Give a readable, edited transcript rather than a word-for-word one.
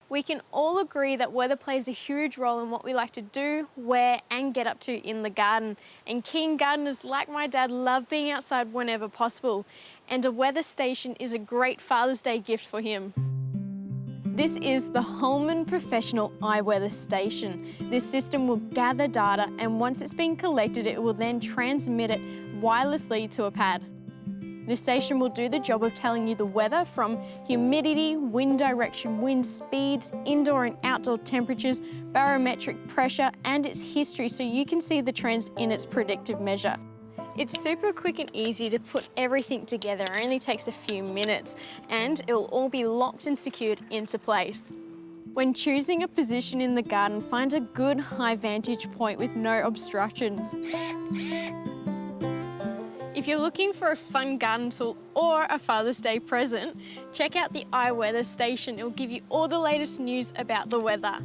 We can all agree that weather plays a huge role in what we like to do, wear and get up to in the garden. And keen gardeners like my dad love being outside whenever possible. And a weather station is a great Father's Day gift for him. This is the Holman Professional iWeather Station. This system will gather data, and once it's been collected, it will then transmit it wirelessly to a pad. This station will do the job of telling you the weather from humidity, wind direction, wind speeds, indoor and outdoor temperatures, barometric pressure, and its history, so you can see the trends in its predictive measure. It's super quick and easy to put everything together. It only takes a few minutes, and it'll all be locked and secured into place. When choosing a position in the garden, find a good high vantage point with no obstructions. If you're looking for a fun garden tool or a Father's Day present, check out the iWeather Station. It will give you all the latest news about the weather.